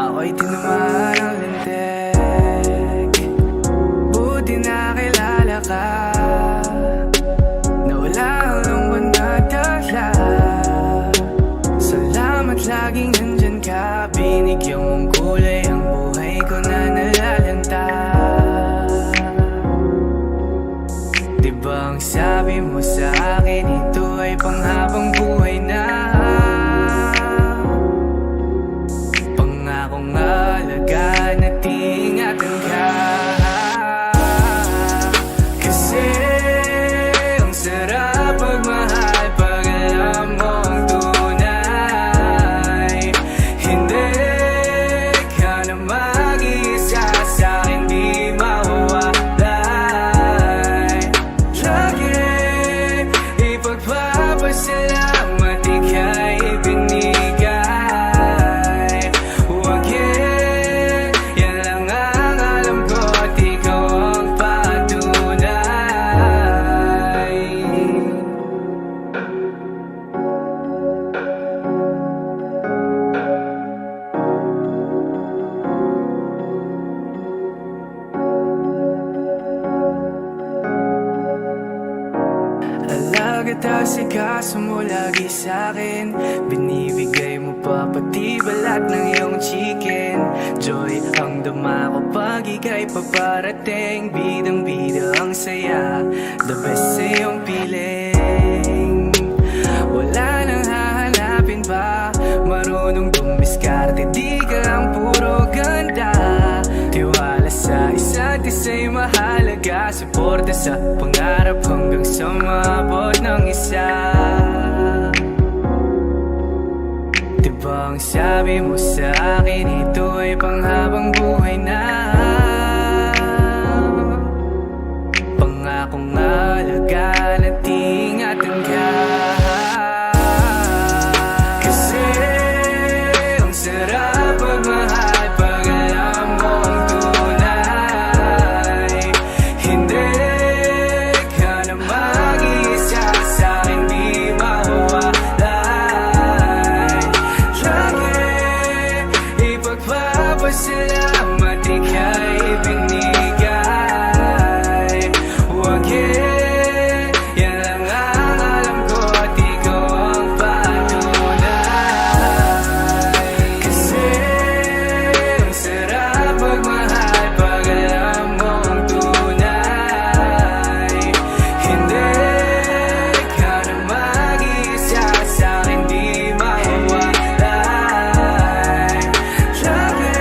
ako'y tinamaan ng lintik. Buti na kilala ka, na wala ang lungkot na dala. Salamat laging nandyan ka, binigyan mong kulay ang buhay ko na nalalanta. Diba ang sabi mo sa akin, ito ay panghabang buhay na. Pangakong alagaan at ingatan ka. Kasi ang sarap magmahal pag alam mong tunay. Hindi ka na mag-iisa sa'kin, di mawawalay. Lagi ipagpapasalamat ika'y binigay. Huwag yan lang ang alam ko at ikaw ang patunay. Alaga asikaso mo lagi sa'kin, binibigay mo pa pati balat ng iyong chicken. Joy ang dama ko pag ika'y paparating, bidang-bida ang saya, the best sa iyong piling. Wala nang hahanapin pa, marunong dumiskarte, di ka lang puro ganda. Tiwala sa isa't isa'y mahalaga, suporta sa pangarap hanggang sa maabot ng isa. Diba ang sabi mo sa akin, ito ay panghabang buhay na. Pangakong alagaan at ingatan ka. Kasi ang sarap magmahal pag alam mong tunay. Hindi ka na mag-iisa sa'kin, di mawawalay. Lagi ipagpapasalamat ika'y binigay. Huwag yan lang ang alam ko at ikaw ang patunay. Kasi ang sarap magmahal pag alam mong tunay. Hindi ka na mag-iisa sa'kin, di mawawalay. Lagi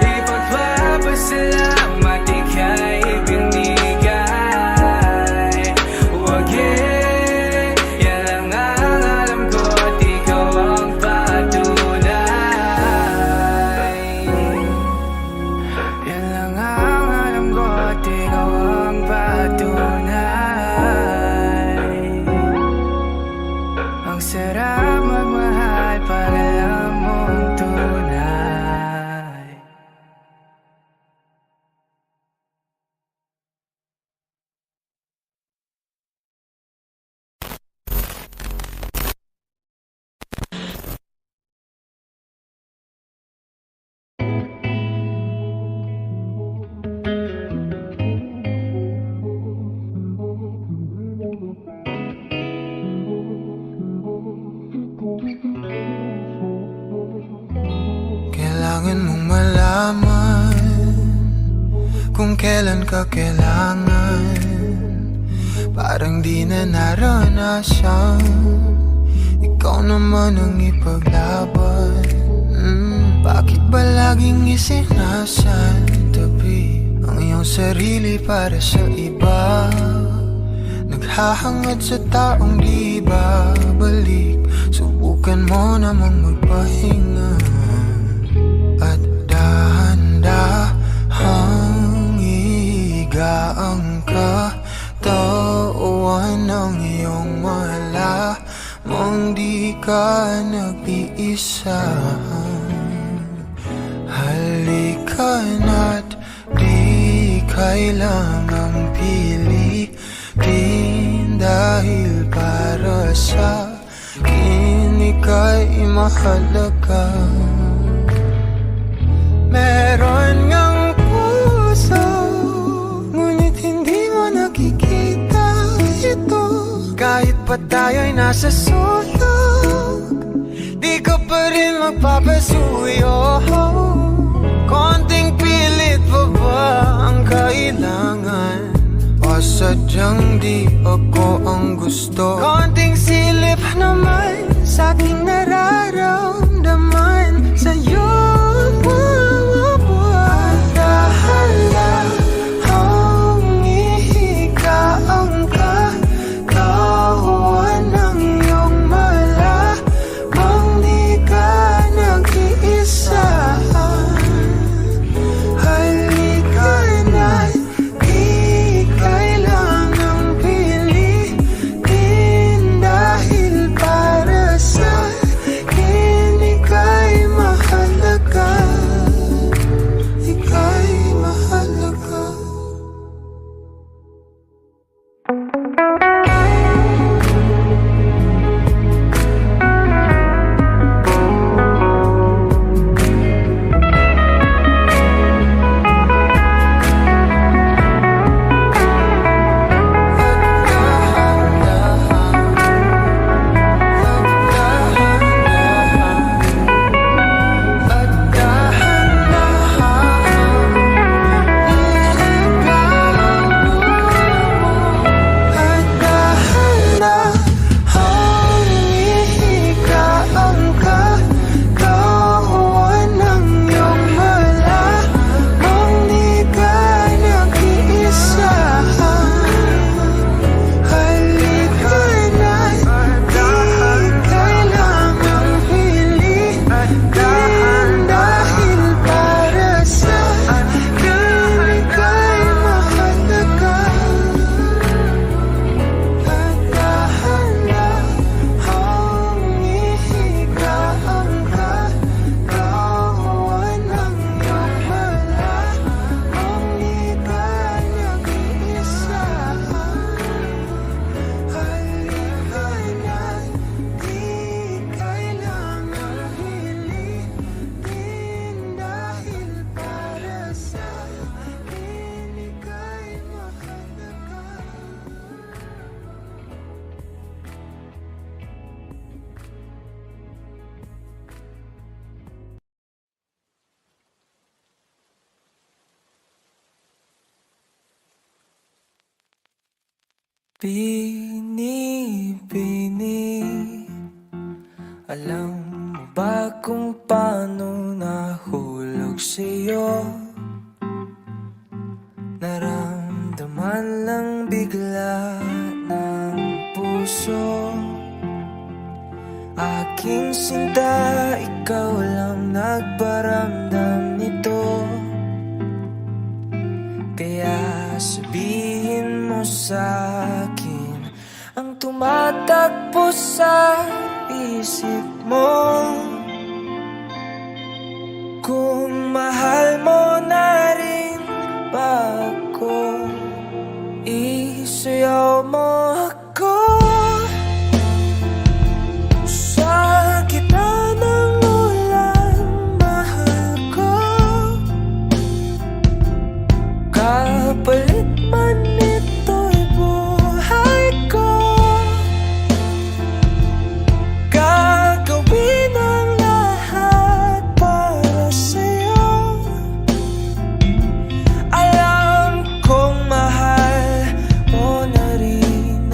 ipagpapasalamat ika'y binigay. Huwag yan lang ang alam ko at ikaw ang patunay. Yan lang ang alam ko at ikaw ang patunay. Ang sarap magmahal pag alam mong tunay. Kailangan mong malaman kung kailan ka kailangan. Parang di na naranasan, ikaw naman ang ipaglaban. Bakit ba laging isinasantabi ang iyong sarili para sa iba? Naghahangad sa taong di babalik, subukan mo namang magpahinga. At dahan-dahang igaang katawan ng iyong malamang di ka nag-iisa. Halika na't di kailangang pilitin, dahil para sa akin ika'y mahalaga. tayo'y nasa sulok, di ka pa rin magpapasuyo. Konting pilit pa ba ang kailangan? O sadyang di ako ang gusto? Konting silip naman sa aking nararamdaman sa'yo. Dahan-dahan ang ihika ang katawan ng iyong malamang di ka nag-iisa. Halika na't di kailangang pilitin, dahil para sa'kin ika'y mahalaga. Ika'y mahalaga. Bini-bini, alam mo ba kung paano nahulog sa'yo? Naramdaman lang bigla ng puso. Aking sinta, ikaw lang nagparamdam nito. Kaya sabihin mo sa'kin ang tumatakbo sa isip mo. Kung mahal mo na rin ba ako, isayaw mo ako sa gitna ng ulan, mahal ko. Kapalit man ito'y buhay ko, gagawin ang lahat para sa'yo. Alam kong mahal mo na rin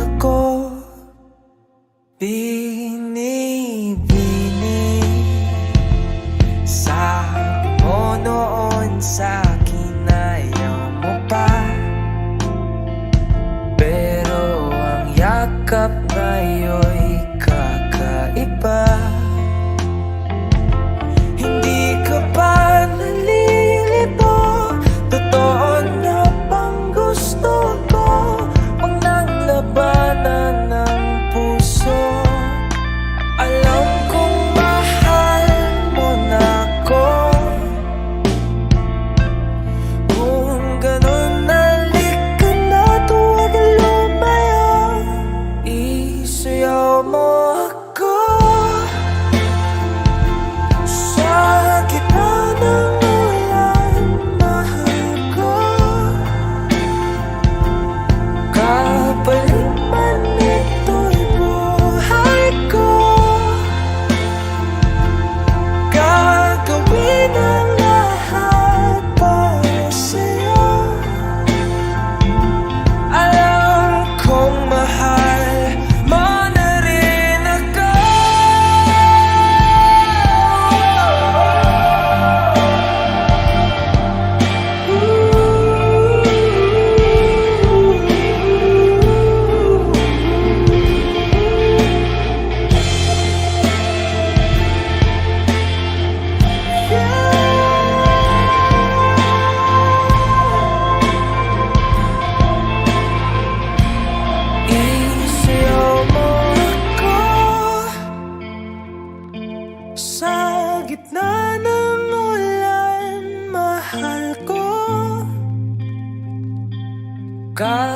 Kahit